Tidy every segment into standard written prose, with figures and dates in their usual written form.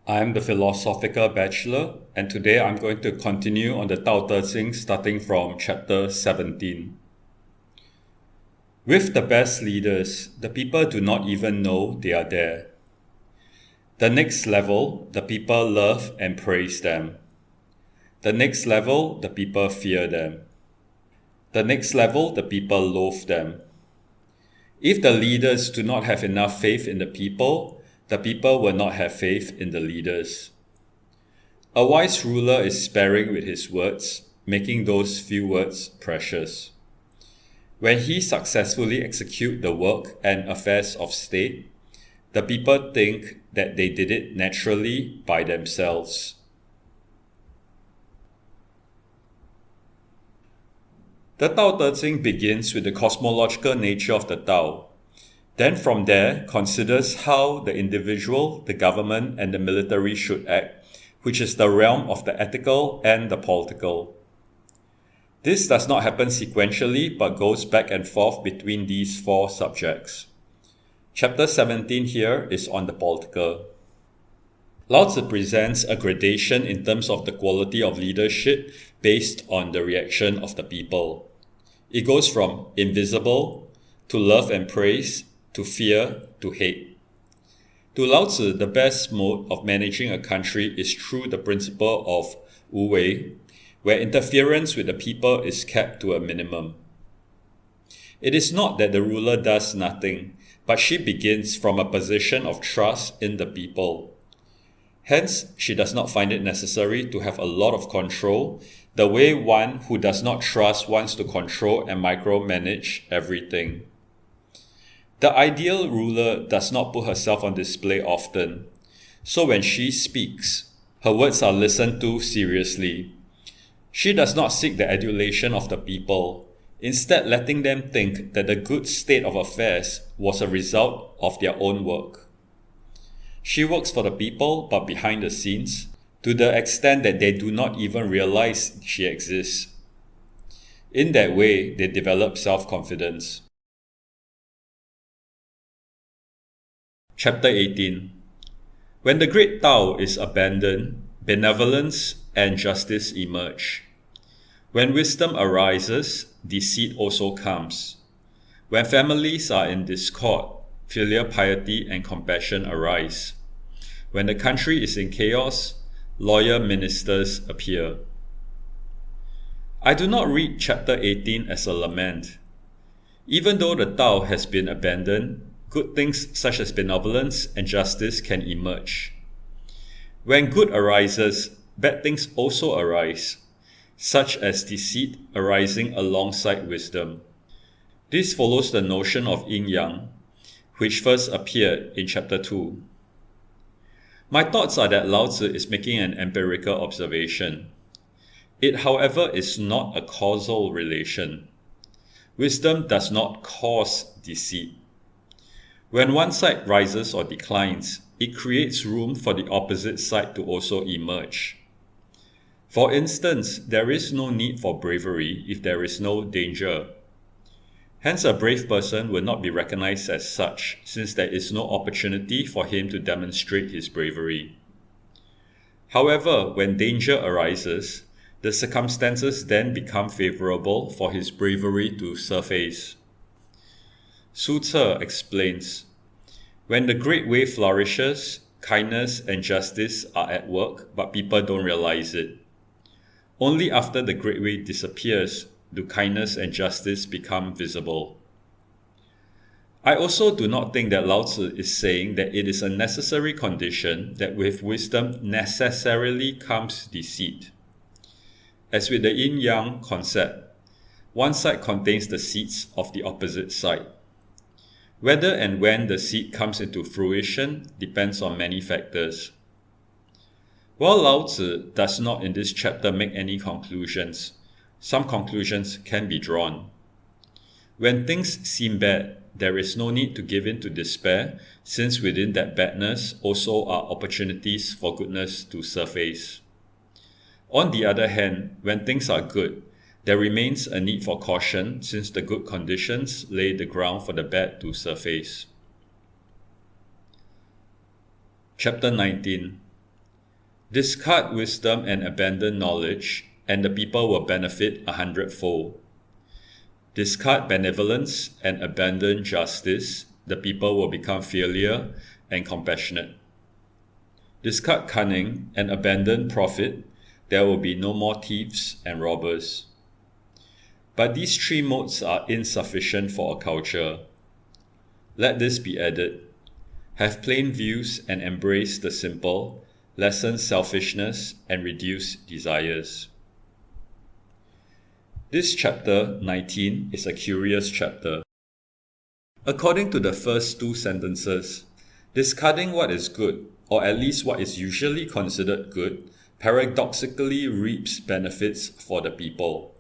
I'm the Philosophical Bachelor, and today I'm going to continue on the Tao Te Ching starting from chapter 17. With the best leaders, the people do not even know they are there. The next level, the people love and praise them. The next level, the people fear them. The next level, the people loathe them. If the leaders do not have enough faith in the people will not have faith in the leaders. A wise ruler is sparing with his words, making those few words precious. When he successfully executes the work and affairs of state, the people think that they did it naturally by themselves. The Tao Te Ching begins with the cosmological nature of the Tao. Then from there, considers how the individual, the government, and the military should act, which is the realm of the ethical and the political. This does not happen sequentially, but goes back and forth between these four subjects. Chapter 17 here is on the political. Lao Tzu presents a gradation in terms of the quality of leadership based on the reaction of the people. It goes from invisible to love and praise to fear to hate. To Lao Tzu, the best mode of managing a country is through the principle of Wu Wei, where interference with the people is kept to a minimum. It is not that the ruler does nothing, but she begins from a position of trust in the people. Hence, she does not find it necessary to have a lot of control, the way one who does not trust wants to control and micromanage everything. The ideal ruler does not put herself on display often, so when she speaks, her words are listened to seriously. She does not seek the adulation of the people, instead letting them think that the good state of affairs was a result of their own work. She works for the people, but behind the scenes, to the extent that they do not even realize she exists. In that way, they develop self-confidence. Chapter 18. When the great Tao is abandoned, benevolence and justice emerge. When wisdom arises, deceit also comes. When families are in discord, filial piety and compassion arise. When the country is in chaos, loyal ministers appear. I do not read chapter 18 as a lament. Even though the Tao has been abandoned, good things such as benevolence and justice can emerge. When good arises, bad things also arise, such as deceit arising alongside wisdom. This follows the notion of yin-yang, which first appeared in chapter 2. My thoughts are that Lao Tzu is making an empirical observation. It, however, is not a causal relation. Wisdom does not cause deceit. When one side rises or declines, it creates room for the opposite side to also emerge. For instance, there is no need for bravery if there is no danger. Hence, a brave person will not be recognized as such, since there is no opportunity for him to demonstrate his bravery. However, when danger arises, the circumstances then become favorable for his bravery to surface. Su Ce explains, when the great way flourishes, kindness and justice are at work, but people don't realize it. Only after the great way disappears do kindness and justice become visible. I also do not think that Lao Tzu is saying that it is a necessary condition that with wisdom necessarily comes deceit. As with the yin-yang concept, one side contains the seeds of the opposite side. Whether and when the seed comes into fruition depends on many factors. While Lao Tzu does not in this chapter make any conclusions, some conclusions can be drawn. When things seem bad, there is no need to give in to despair, since within that badness also are opportunities for goodness to surface. On the other hand, when things are good, there remains a need for caution, since the good conditions lay the ground for the bad to surface. Chapter 19. Discard wisdom and abandon knowledge, and the people will benefit 100-fold. Discard benevolence and abandon justice, the people will become filial and compassionate. Discard cunning and abandon profit, there will be no more thieves and robbers. But these three modes are insufficient for a culture. Let this be added. Have plain views and embrace the simple, lessen selfishness and reduce desires. This chapter 19 is a curious chapter. According to the first two sentences, discarding what is good, or at least what is usually considered good, paradoxically reaps benefits for the people.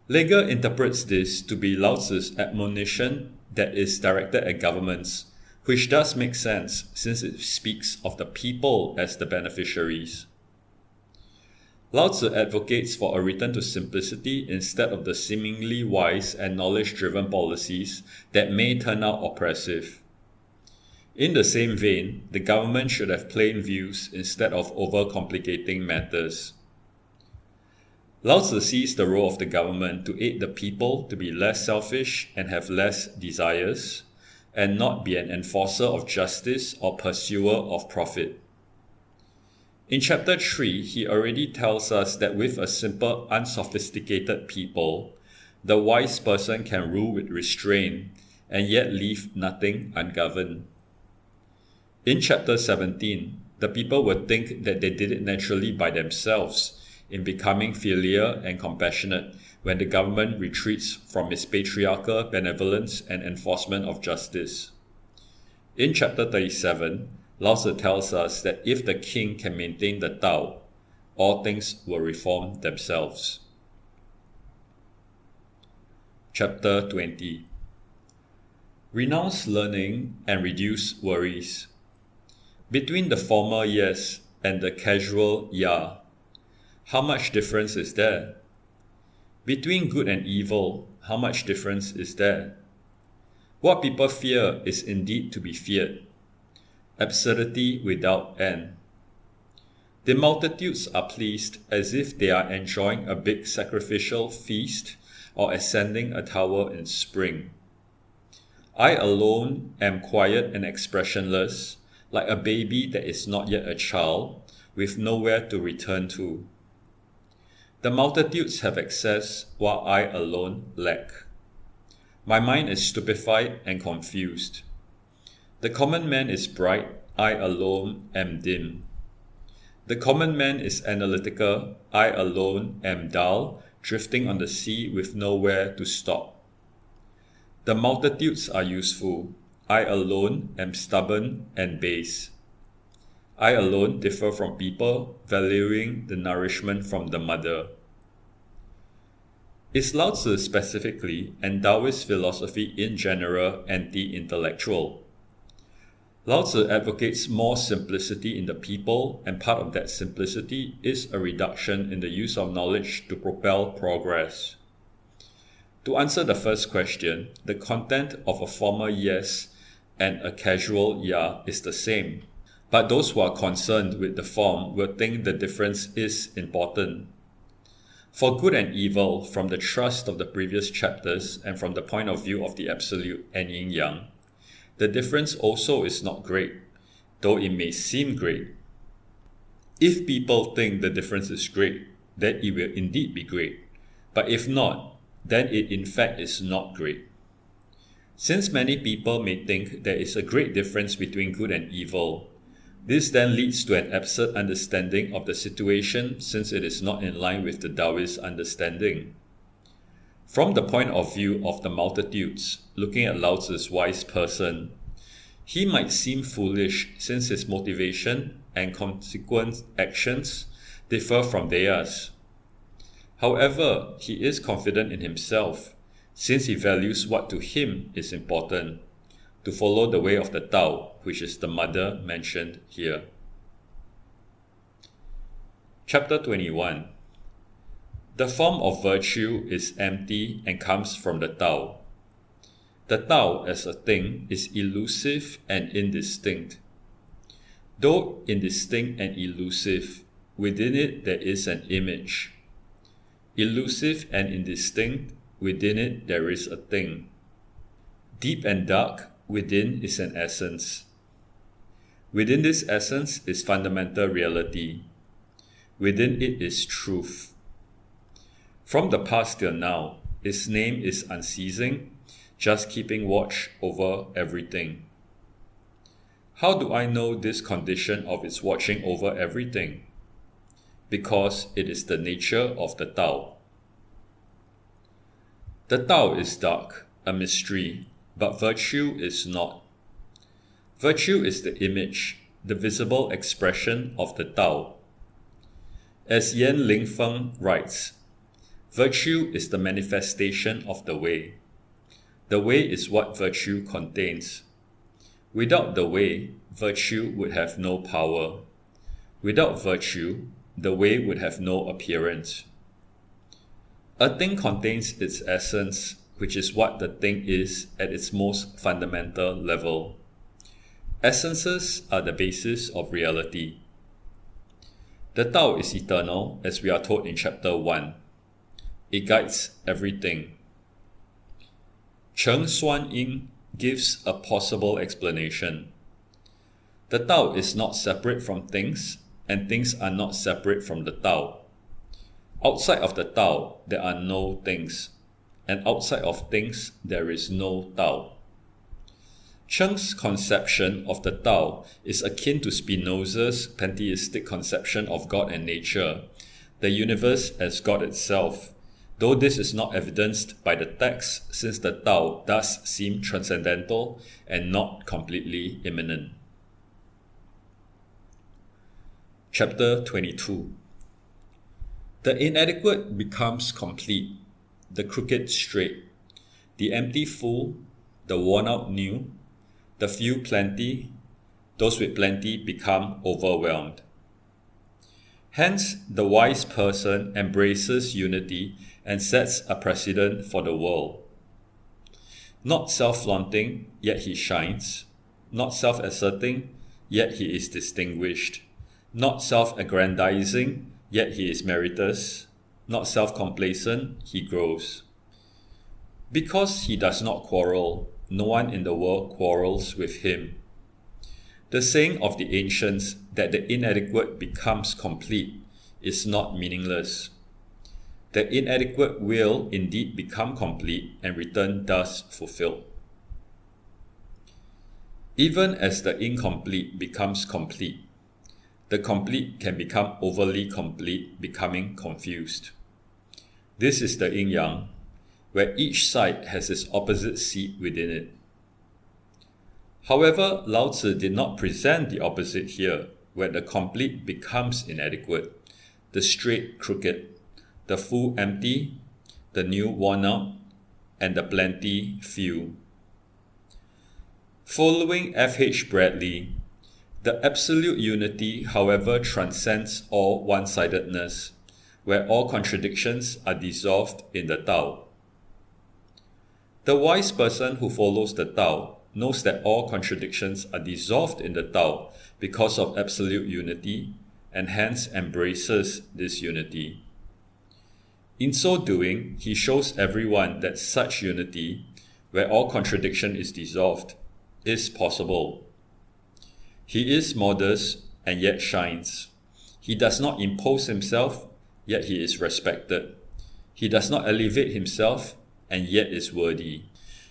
Lager interprets this to be Lao Tzu's admonition that is directed at governments, which does make sense since it speaks of the people as the beneficiaries. Lao Tzu advocates for a return to simplicity instead of the seemingly wise and knowledge-driven policies that may turn out oppressive. In the same vein, the government should have plain views instead of overcomplicating matters. Lao Tzu sees the role of the government to aid the people to be less selfish and have less desires, and not be an enforcer of justice or pursuer of profit. In chapter 3, he already tells us that with a simple, unsophisticated people, the wise person can rule with restraint and yet leave nothing ungoverned. In chapter 17, the people would think that they did it naturally by themselves in becoming filial and compassionate when the government retreats from its patriarchal benevolence and enforcement of justice. In chapter 37, Lao Tzu tells us that if the king can maintain the Tao, all things will reform themselves. Chapter 20. Renounce learning and reduce worries. Between the former yes and the casual ya, how much difference is there? Between good and evil, how much difference is there? What people fear is indeed to be feared. Absurdity without end. The multitudes are pleased as if they are enjoying a big sacrificial feast or ascending a tower in spring. I alone am quiet and expressionless, like a baby that is not yet a child, with nowhere to return to. The multitudes have access while I alone lack. My mind is stupefied and confused. The common man is bright, I alone am dim. The common man is analytical, I alone am dull, drifting on the sea with nowhere to stop. The multitudes are useful, I alone am stubborn and base. I alone differ from people, valuing the nourishment from the mother. Is Lao Tzu specifically, and Taoist philosophy in general, anti-intellectual? Lao Tzu advocates more simplicity in the people, and part of that simplicity is a reduction in the use of knowledge to propel progress. To answer the first question, the content of a formal yes and a casual ya is the same, but those who are concerned with the form will think the difference is important. For good and evil, from the thrust of the previous chapters and from the point of view of the absolute and yin-yang, the difference also is not great, though it may seem great. If people think the difference is great, then it will indeed be great, but if not, then it in fact is not great. Since many people may think there is a great difference between good and evil, this then leads to an absurd understanding of the situation since it is not in line with the Taoist understanding. From the point of view of the multitudes, looking at Lao Tzu's wise person, he might seem foolish since his motivation and consequent actions differ from theirs. However, he is confident in himself, since he values what to him is important, to follow the way of the Tao, which is the mother mentioned here. Chapter 21. The form of virtue is empty and comes from the Tao. The Tao as a thing is elusive and indistinct. Though indistinct and elusive, within it there is an image. Elusive and indistinct, within it there is a thing. Deep and dark, within is an essence. Within this essence is fundamental reality. Within it is truth. From the past till now, its name is unceasing, just keeping watch over everything. How do I know this condition of its watching over everything? Because it is the nature of the Tao. The Tao is dark, a mystery, but virtue is not. Virtue is the image, the visible expression of the Tao. As Yan Lingfeng writes, virtue is the manifestation of the way. The way is what virtue contains. Without the way, virtue would have no power. Without virtue, the way would have no appearance. A thing contains its essence, which is what the thing is at its most fundamental level. Essences are the basis of reality. The Tao is eternal, as we are told in chapter 1. It guides everything. Cheng Xuanying gives a possible explanation. The Tao is not separate from things, and things are not separate from the Tao. Outside of the Tao, there are no things, and outside of things, there is no Tao. Cheng's conception of the Tao is akin to Spinoza's pantheistic conception of God and nature, the universe as God itself, though this is not evidenced by the text since the Tao does seem transcendental and not completely immanent. Chapter 22. The inadequate becomes complete, the crooked straight, the empty full, the worn out new, the few plenty, those with plenty become overwhelmed. Hence, the wise person embraces unity and sets a precedent for the world. Not self-flaunting, yet he shines. Not self-asserting, yet he is distinguished. Not self-aggrandizing, yet he is meritorious. Not self-complacent, he grows. Because he does not quarrel, no one in the world quarrels with him. The saying of the ancients that the inadequate becomes complete is not meaningless. The inadequate will indeed become complete and return thus fulfilled. Even as the incomplete becomes complete, the complete can become overly complete, becoming confused. This is the yin-yang, where each side has its opposite seat within it. However, Lao Tzu did not present the opposite here, where the complete becomes inadequate, the straight crooked, the full empty, the new worn out, and the plenty few. Following F.H. Bradley, the absolute unity, however, transcends all one-sidedness, where all contradictions are dissolved in the Tao. The wise person who follows the Tao knows that all contradictions are dissolved in the Tao because of absolute unity, and hence embraces this unity. In so doing, he shows everyone that such unity, where all contradiction is dissolved, is possible. He is modest and yet shines. He does not impose himself, yet he is respected. He does not elevate himself, and yet is worthy.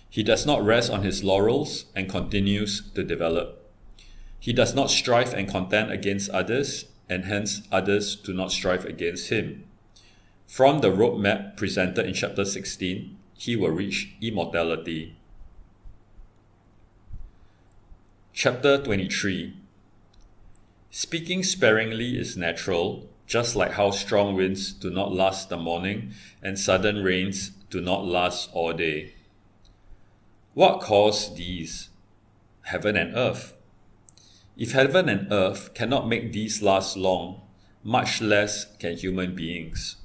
He does not rest on his laurels and continues to develop. He does not strive and contend against others, and hence others do not strive against him. From the roadmap presented in chapter 16, he will reach immortality. Chapter 23. Speaking sparingly is natural, just like how strong winds do not last the morning and sudden rains do not last all day. What caused these? Heaven and earth. If heaven and earth cannot make these last long, much less can human beings.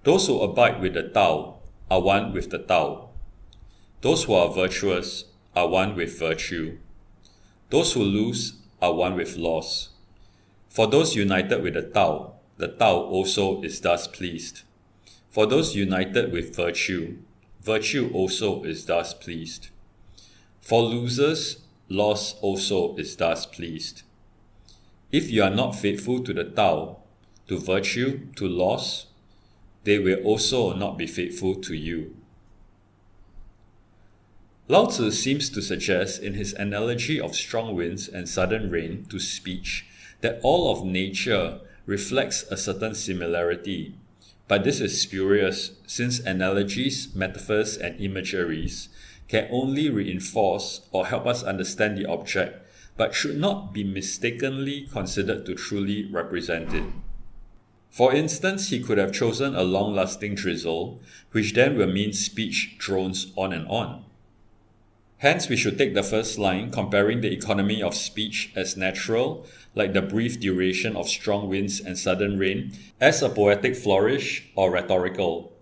Those who abide with the Tao are one with the Tao. Those who are virtuous are one with virtue. Those who lose are one with laws. For those united with the Tao also is thus pleased. For those united with virtue also is thus pleased. For losers, loss also is thus pleased. If you are not faithful to the Tao, to virtue, to loss, they will also not be faithful to you. Lao Tzu seems to suggest in his analogy of strong winds and sudden rain to speech that all of nature reflects a certain similarity, but this is spurious since analogies, metaphors, and imageries can only reinforce or help us understand the object, but should not be mistakenly considered to truly represent it. For instance, he could have chosen a long-lasting drizzle, which then will mean speech drones on and on. Hence, we should take the first line, comparing the economy of speech as natural, like the brief duration of strong winds and sudden rain, as a poetic flourish or rhetorical.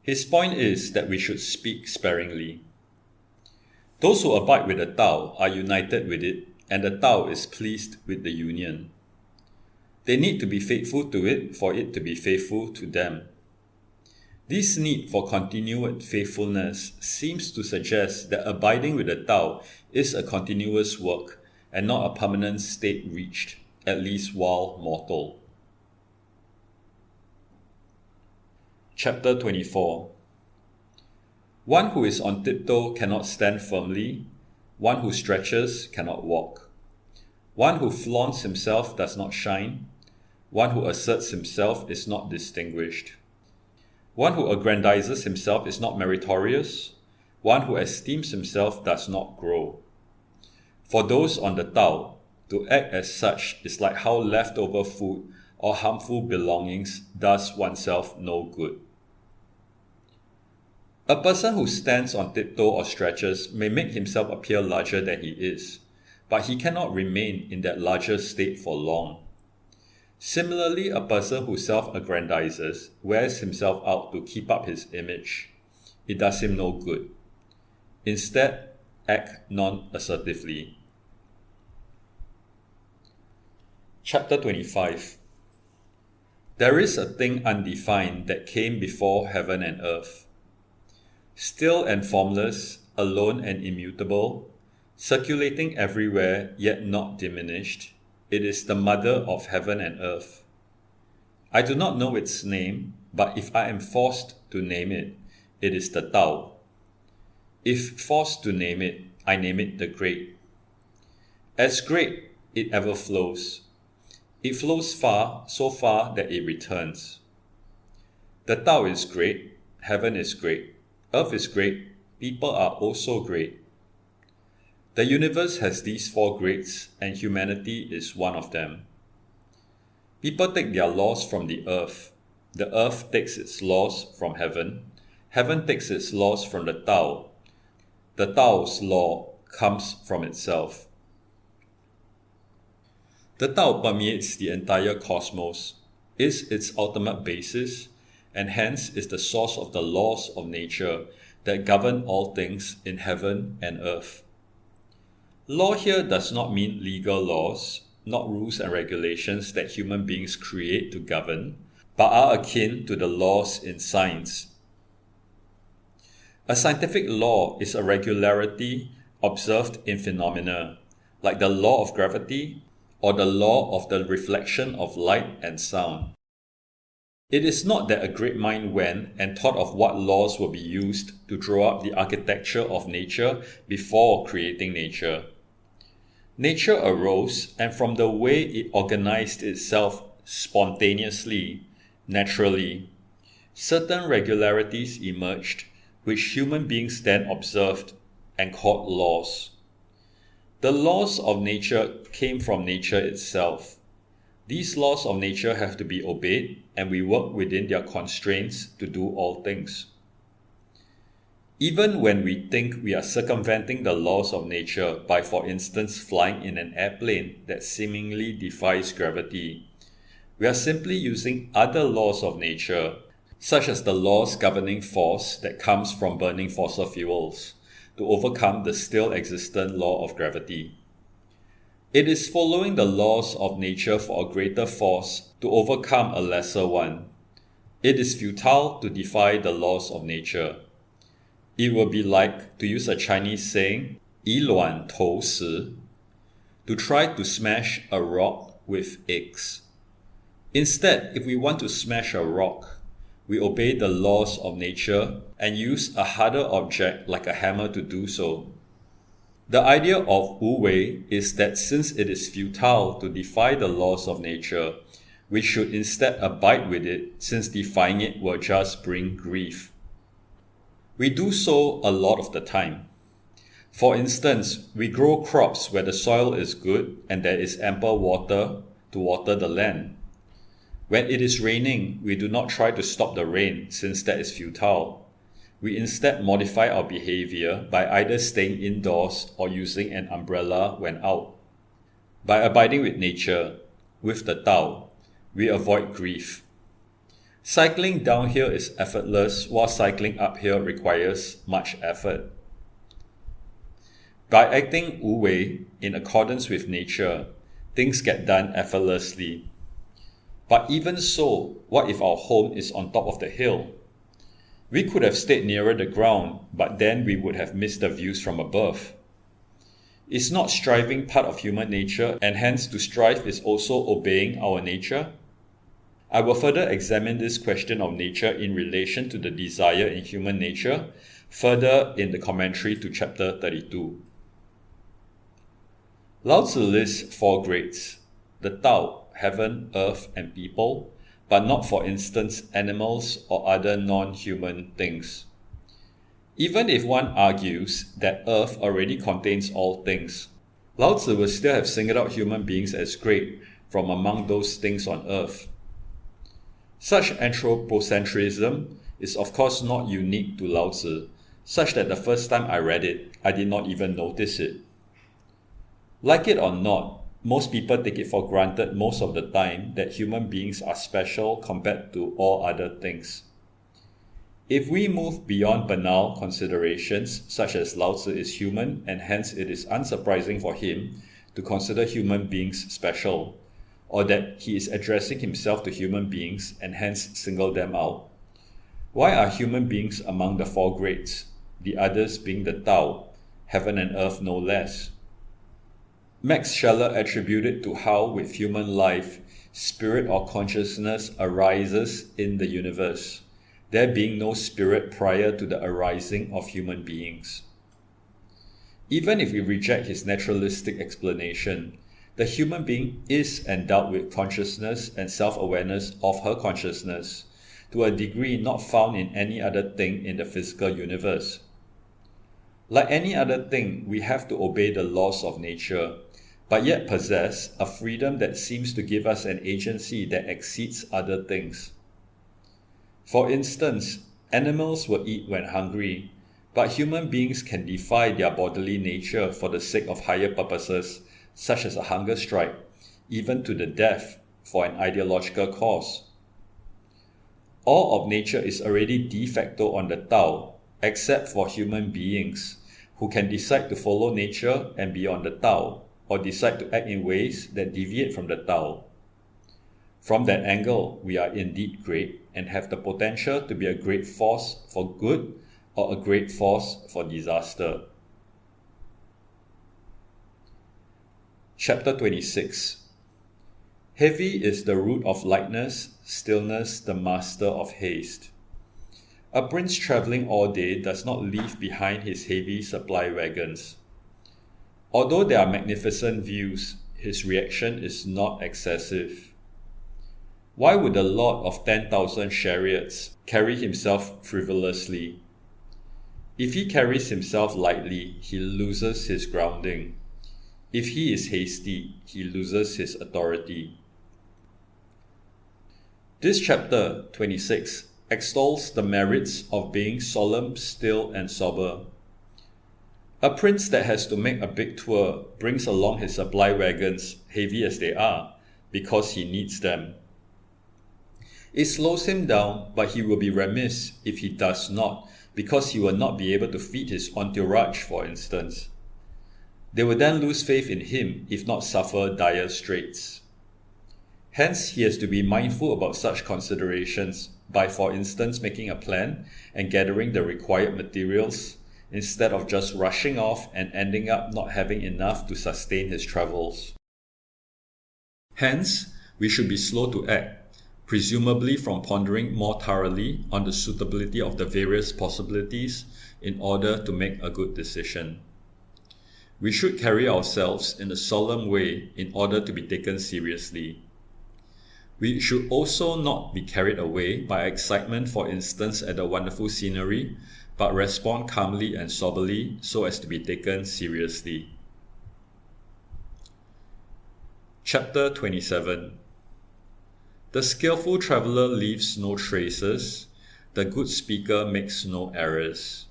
His point is that we should speak sparingly. Those who abide with the Tao are united with it, and the Tao is pleased with the union. They need to be faithful to it for it to be faithful to them. This need for continued faithfulness seems to suggest that abiding with the Tao is a continuous work and not a permanent state reached, at least while mortal. Chapter 24. One who is on tiptoe cannot stand firmly, one who stretches cannot walk. One who flaunts himself does not shine, one who asserts himself is not distinguished. One who aggrandizes himself is not meritorious, one who esteems himself does not grow. For those on the Tao, to act as such is like how leftover food or harmful belongings does oneself no good. A person who stands on tiptoe or stretches may make himself appear larger than he is, but he cannot remain in that larger state for long. Similarly, a person who self-aggrandizes wears himself out to keep up his image. It does him no good. Instead, act non-assertively. Chapter 25. There is a thing undefined that came before heaven and earth. Still and formless, alone and immutable, circulating everywhere yet not diminished, it is the mother of heaven and earth. I do not know its name, but if I am forced to name it, it is the Tao. If forced to name it, I name it the Great. As great, it ever flows. It flows far, so far that it returns. The Tao is great, heaven is great, earth is great, people are also great. The universe has these four greats, and humanity is one of them. People take their laws from the earth takes its laws from heaven takes its laws from the Tao Tao's law comes from itself. The Tao permeates the entire cosmos, is its ultimate basis, and hence is the source of the laws of nature that govern all things in heaven and earth. Law here does not mean legal laws, not rules and regulations that human beings create to govern, but are akin to the laws in science. A scientific law is a regularity observed in phenomena, like the law of gravity or the law of the reflection of light and sound. It is not that a great mind went and thought of what laws will be used to draw up the architecture of nature before creating nature. Nature arose, and from the way it organized itself spontaneously, naturally, certain regularities emerged, which human beings then observed and called laws. The laws of nature came from nature itself. These laws of nature have to be obeyed, and we work within their constraints to do all things. Even when we think we are circumventing the laws of nature by, for instance, flying in an airplane that seemingly defies gravity, we are simply using other laws of nature, such as the laws governing force that comes from burning fossil fuels, to overcome the still existent law of gravity. It is following the laws of nature for a greater force to overcome a lesser one. It is futile to defy the laws of nature. It will be like, to use a Chinese saying, 以卵投石, to try to smash a rock with eggs. Instead, if we want to smash a rock, we obey the laws of nature and use a harder object like a hammer to do so. The idea of Wu Wei is that since it is futile to defy the laws of nature, we should instead abide with it, since defying it will just bring grief. We do so a lot of the time. For instance, we grow crops where the soil is good and there is ample water to water the land. When it is raining, we do not try to stop the rain, since that is futile. We instead modify our behavior by either staying indoors or using an umbrella when out. By abiding with nature, with the Tao, we avoid grief. Cycling downhill is effortless, while cycling uphill requires much effort. By acting Wu Wei in accordance with nature, things get done effortlessly. But even so, what if our home is on top of the hill? We could have stayed nearer the ground, but then we would have missed the views from above. Is not striving part of human nature, and hence to strive is also obeying our nature? I will further examine this question of nature in relation to the desire in human nature, further in the commentary to chapter 32. Lao Tzu lists 4 grades: the Tao, heaven, earth, and people, but not, for instance, animals or other non-human things. Even if one argues that earth already contains all things, Lao Tzu will still have singled out human beings as great from among those things on earth. Such anthropocentrism is of course not unique to Lao Tzu, such that the first time I read it, I did not even notice it. Like it or not, most people take it for granted most of the time that human beings are special compared to all other things. If we move beyond banal considerations, such as Lao Tzu is human and hence it is unsurprising for him to consider human beings special, or that he is addressing himself to human beings and hence single them out, why are human beings among the 4 grades, the others being the Tao, heaven and earth no less? Max Scheler attributed to how, with human life, spirit or consciousness arises in the universe, there being no spirit prior to the arising of human beings. Even if we reject his naturalistic explanation, the human being is endowed with consciousness and self-awareness of her consciousness, to a degree not found in any other thing in the physical universe. Like any other thing, we have to obey the laws of nature, but yet possess a freedom that seems to give us an agency that exceeds other things. For instance, animals will eat when hungry, but human beings can defy their bodily nature for the sake of higher purposes, such as a hunger strike, even to the death, for an ideological cause. All of nature is already de facto on the Tao, except for human beings, who can decide to follow nature and be on the Tao, or decide to act in ways that deviate from the Tao. From that angle, we are indeed great and have the potential to be a great force for good or a great force for disaster. Chapter 26. Heavy is the root of lightness, stillness the master of haste. A prince travelling all day does not leave behind his heavy supply wagons. Although there are magnificent views, his reaction is not excessive. Why would the lord of 10,000 chariots carry himself frivolously? If he carries himself lightly, he loses his grounding. If he is hasty, he loses his authority. This chapter, 26, extols the merits of being solemn, still, and sober. A prince that has to make a big tour brings along his supply wagons, heavy as they are, because he needs them. It slows him down, but he will be remiss if he does not, because he will not be able to feed his entourage, for instance. They will then lose faith in him if not suffer dire straits. Hence, he has to be mindful about such considerations by, for instance, making a plan and gathering the required materials instead of just rushing off and ending up not having enough to sustain his travels. Hence, we should be slow to act, presumably from pondering more thoroughly on the suitability of the various possibilities in order to make a good decision. We should carry ourselves in a solemn way in order to be taken seriously. We should also not be carried away by excitement, for instance, at the wonderful scenery, but respond calmly and soberly so as to be taken seriously. Chapter 27. The skillful traveller leaves no traces, the good speaker makes no errors.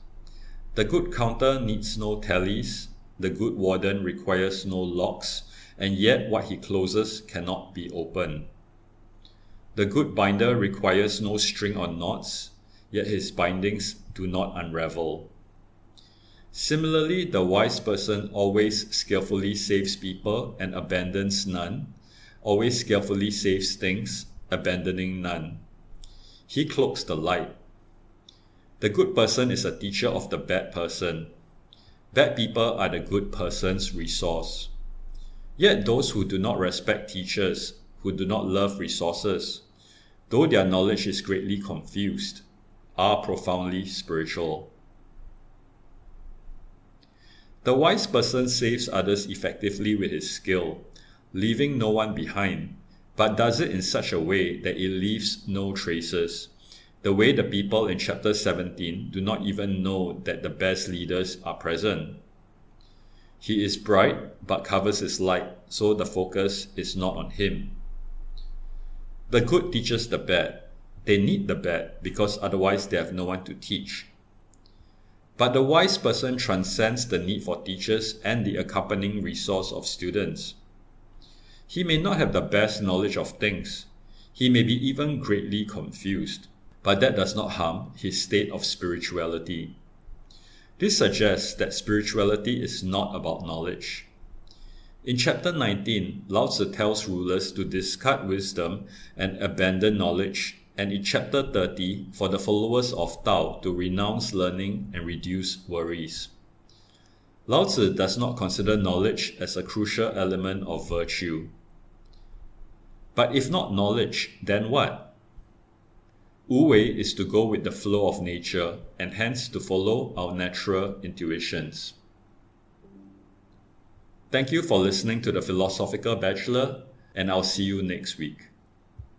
The good counter needs no tallies, the good warden requires no locks, and yet what he closes cannot be opened. The good binder requires no string or knots, yet his bindings do not unravel. Similarly, the wise person always skillfully saves people and abandons none, always skillfully saves things, abandoning none. He cloaks the light. The good person is a teacher of the bad person. Bad people are the good person's resource. Yet those who do not respect teachers, who do not love resources, though their knowledge is greatly confused, are profoundly spiritual. The wise person saves others effectively with his skill, leaving no one behind, but does it in such a way that it leaves no traces, the way the people in chapter 17 do not even know that the best leaders are present. He is bright, but covers his light, so the focus is not on him. The good teaches the bad. They need the bad because otherwise they have no one to teach. But the wise person transcends the need for teachers and the accompanying resource of students. He may not have the best knowledge of things. He may be even greatly confused, but that does not harm his state of spirituality. This suggests that spirituality is not about knowledge. In chapter 19, Lao Tzu tells rulers to discard wisdom and abandon knowledge, and in chapter 30, for the followers of Tao to renounce learning and reduce worries. Lao Tzu does not consider knowledge as a crucial element of virtue. But if not knowledge, then what? Wu Wei is to go with the flow of nature and hence to follow our natural intuitions. Thank you for listening to the Philosophical Bachelor, and I'll see you next week.